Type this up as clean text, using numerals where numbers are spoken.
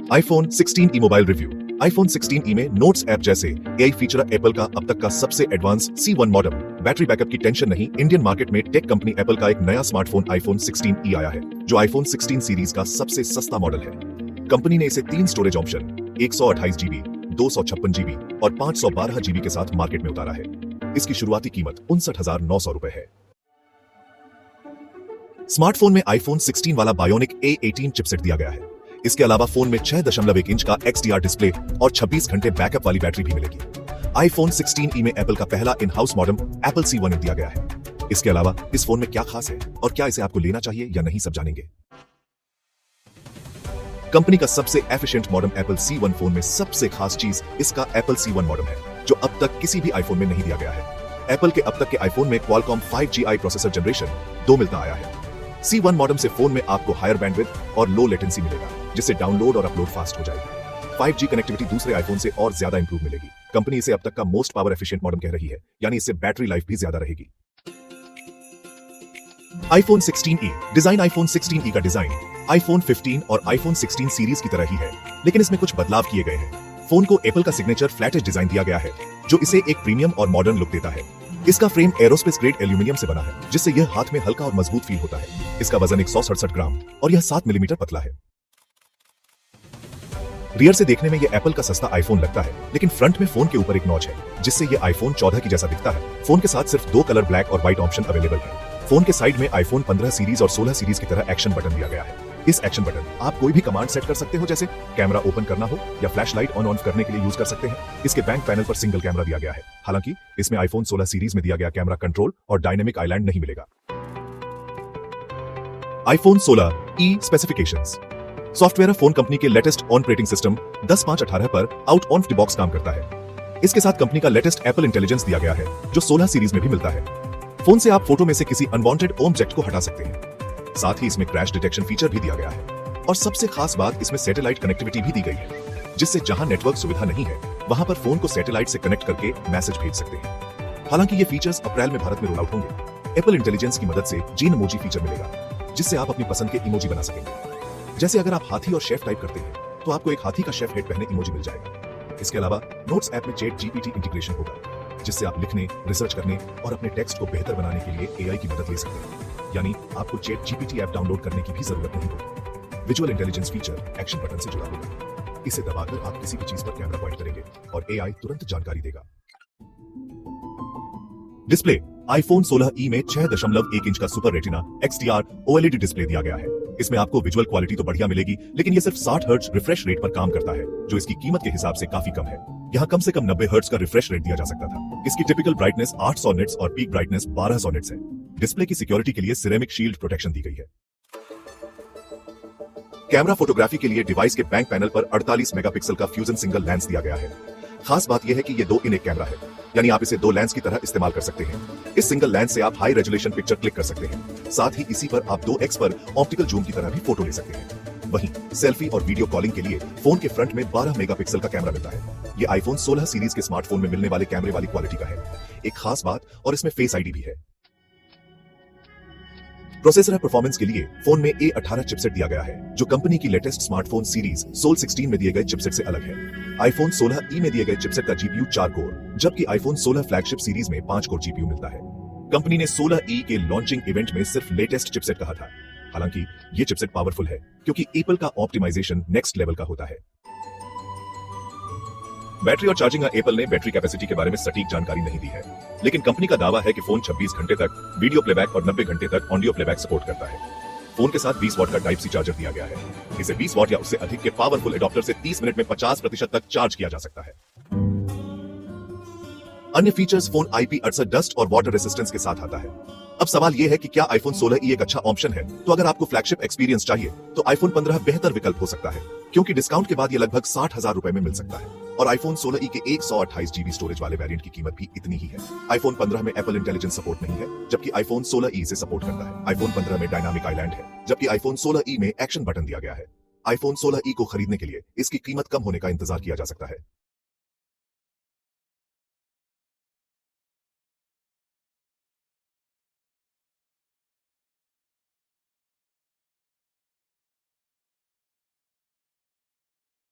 iPhone 16e mobile review. iPhone 16e में notes app जैसे AI feature Apple का अब तक का सबसे advance C1 model. Battery backup की टेंशन नहीं। इंडियन मार्केट में टेक कंपनी एप्पल का एक नया स्मार्टफोन iPhone 16e आया है, जो iPhone 16 सीरीज का सबसे सस्ता मॉडल है। कंपनी ने इसे 3 स्टोरेज ऑप्शन 128 GB, 256 GB और 512 GB के साथ मार्केट में उतारा है। इसकी शुरुआती कीमत 59,900 रुपए है। स्मार्टफोन में iPhone 16 वाला बायोनिक A18 चिपसेट दिया गया है। इसके अलावा फोन में 6.1 इंच का XDR डिस्प्ले और 26 घंटे बैकअप वाली बैटरी भी मिलेगी। iPhone 16e में एप्पल का पहला in house model Apple C1 दिया गया है। इसके अलावा इस फोन में क्या खास है और क्या इसे आपको लेना चाहिए या नहीं, सब जानेंगे। कंपनी का सबसे efficient model Apple C1 phone में सबसे खास चीज इसका Apple C1 मॉडल है, जो अब तक किसी भी आईफोन में नहीं दिया गया है। एप्पल के अब तक के आईफोन में Qualcomm 5Gi प्रोसेसर जनरेशन 2 मिलता आया है। C1 मॉडम से फोन में आपको हायर बैंडविड्थ और लो लेटेंसी मिलेगा, जिससे डाउनलोड और अपलोड फास्ट हो जाएगी। 5G कनेक्टिविटी दूसरे आईफोन से और ज्यादा इंप्रूव मिलेगी। कंपनी इसे अब तक का मोस्ट पावर एफिशिएंट मॉडम कह रही है, यानी इससे बैटरी लाइफ भी ज्यादा रहेगी। iPhone 16e design. iPhone 16e का डिजाइन iPhone 15 और iPhone 16 सीरीज की तरह ही है, लेकिन इसमें कुछ बदलाव किए गए हैं। फोन को एप्पल का सिग्नेचर फ्लैटेज डिजाइन दिया गया है, जो इसे एक प्रीमियम और मॉडर्न लुक देता है। इसका फ्रेम एरोस्पेस ग्रेड एल्यूमिनियम से बना है, जिससे यह हाथ में हल्का और मजबूत फील होता है। इसका वजन 167 ग्राम और यह 7 मिलीमीटर पतला है। रियर से देखने में यह एप्पल का सस्ता आईफोन लगता है, लेकिन फ्रंट में फोन के ऊपर एक नॉच है, जिससे यह आईफोन 14 की जैसा दिखता है। फोन के साथ सिर्फ 2 कलर ब्लैक और व्हाइट ऑप्शन अवेलेबल है। फोन के साइड में iPhone 15 सीरीज और 16 सीरीज की तरह एक्शन बटन दिया गया है। इस एक्शन बटन आप कोई भी कमांड सेट कर सकते हो, जैसे कैमरा ओपन करना हो या फ्लैश लाइट ऑन ऑफ करने के लिए यूज कर सकते हैं। इसके बैक पैनल पर सिंगल कैमरा दिया गया है। हालांकि इसमें iPhone 16 सीरीज में दिया गया कैमरा कंट्रोल और डायनेमिक आइलैंड नहीं मिलेगा। iPhone 16e specifications. Software phone company के लेटेस्ट ऑपरेटिंग सिस्टम 10.5.18 पर आउट ऑफ द बॉक्स काम करता है। इसके साथ कंपनी का लेटेस्ट एप्पल इंटेलिजेंस दिया गया है, जो 16 सीरीज में भी मिलता है। फोन से आप फोटो में से किसी अनवांटेड ऑब्जेक्ट को हटा सकते हैं। साथ ही इसमें क्रैश डिटेक्शन फीचर भी दिया गया है, और सबसे खास बात इसमें सैटेलाइट कनेक्टिविटी भी दी गई है, जिससे जहां नेटवर्क सुविधा नहीं है वहां पर फोन को सैटेलाइट से कनेक्ट करके मैसेज भेज सकते हैं। हालांकि ये फीचर्स अप्रैल में भारत में रोल आउट होंगे। एप्पल इंटेलिजेंस की मदद से जीन इमोजी फीचर मिलेगा, जिससे आप अपनी पसंद के इमोजी बना सकेंगे। जैसे अगर आप हाथी और शेफ टाइप करते हैं, तो आपको एक हाथी का शेफ हेड पहने इमोजी मिल जाएगा। इसके अलावा नोट्स ऐप में ChatGPT इंटीग्रेशन होगा, जिससे आप लिखने, रिसर्च करने और अपने टेक्स्ट को बेहतर बनाने के लिए AI की मदद ले सकते हैं। यानी आपको ChatGPT ऐप डाउनलोड करने की भी जरूरत नहीं होगी। Visual intelligence feature action button से जुड़ा होगा। इसे दबाकर आप किसी भी चीज पर कैमरा पॉइंट करेंगे और AI तुरंत जानकारी देगा। डिस्प्ले। iPhone 16e में 6.1 इंच का super retina XDR OLED display दिया गया है। इसमें आपको विजुअल क्वालिटी तो बढ़िया मिलेगी, लेकिन यह सिर्फ 60 हर्ट्ज रिफ्रेश रेट पर काम करता है, जो इसकी कीमत के हिसाब से काफी कम है। यहाँ कम से कम 90 हर्ट्ज का रिफ्रेश रेट दिया जा सकता था। इसकी टिपिकल ब्राइटनेस 800 निट्स और पीक ब्राइटनेस 1200 निट्स है। डिस्प्ले की सिक्योरिटी के लिए सिरेमिक शील्ड प्रोटेक्शन दी गई है। कैमरा फोटोग्राफी के लिए डिवाइस के बैक पैनल पर 48 मेगापिक्सल का फ्यूजन सिंगल लेंस दिया गया है। खास बात यह है कि यह 2 इन 1 कैमरा है, यानी आप इसे 2 लेंस की तरह इस्तेमाल कर सकते हैं। इस सिंगल लेंस से आप हाई रेजोल्यूशन पिक्चर क्लिक कर सकते हैं। साथ ही इसी पर आप 2x पर ऑप्टिकल जूम की तरह भी फोटो ले सकते हैं। वहीं सेल्फी और वीडियो कॉलिंग के लिए फोन के फ्रंट में 12 मेगापिक्सल का कैमरा मिलता है। ये iPhone 16 सीरीज के स्मार्टफोन में मिलने वाले कैमरे वाली क्वालिटी का है। एक खास बात और इसमें फेस ID भी है। प्रोसेसर परफॉर्मेंस के लिए फोन में A18 चिपसेट दिया गया है, जो कंपनी की लेटेस्ट स्मार्टफोन सीरीज Soul 16 में दिए गए चिपसेट से अलग है। iPhone 16e में दिए गए चिपसेट का GPU 4 कोर, जबकि iPhone 16 फ्लैगशिप सीरीज में 5 कोर GPU मिलता है। कंपनी ने 16e के लॉन्चिंग इवेंट में सिर्फ लेटेस्ट चिपसेट कहा था। हालांकि ये चिपसेट पावरफुल है, क्योंकि एप्पल का ऑप्टिमाइजेशन नेक्स्ट लेवल का होता है। बैटरी और चार्जिंग। एप्पल ने बैटरी कैपेसिटी के बारे में सटीक जानकारी नहीं दी है, लेकिन कंपनी का दावा है कि फोन 26 घंटे तक वीडियो प्लेबैक और 90 घंटे तक ऑडियो प्लेबैक सपोर्ट करता है। फोन के साथ 20 वाट का टाइप C चार्जर दिया गया है। इसे 20 वाट या उससे अधिक के पावरफुल एडाप्टर से 30 मिनट में 50% तक चार्ज किया जा सकता है। अन्य फीचर्स। फोन IP68 डस्ट और वाटर रेसिस्टेंस के साथ आता है। अब सवाल यह है कि क्या iPhone 16e एक अच्छा ऑप्शन है? तो अगर आपको फ्लैगशिप एक्सपीरियंस चाहिए, तो iPhone 15 बेहतर विकल्प हो सकता है, क्योंकि डिस्काउंट के बाद यह लगभग 60,000 रुपए में मिल सकता है। और iPhone 16e के 128 GB स्टोरेज वाले वेरिएंट की कीमत भी इतनी ही है। iPhone 15 में एप्पल इंटेलिजेंस सपोर्ट नहीं है, जबकि iPhone 16e से सपोर्ट करता है। iPhone 15 में डायनामिक आइलैंड है, जबकि iPhone 16e में एक्शन बटन दिया गया है। iPhone 16e को खरीदने के लिए इसकी कीमत कम होने का इंतजार किया जा सकता है।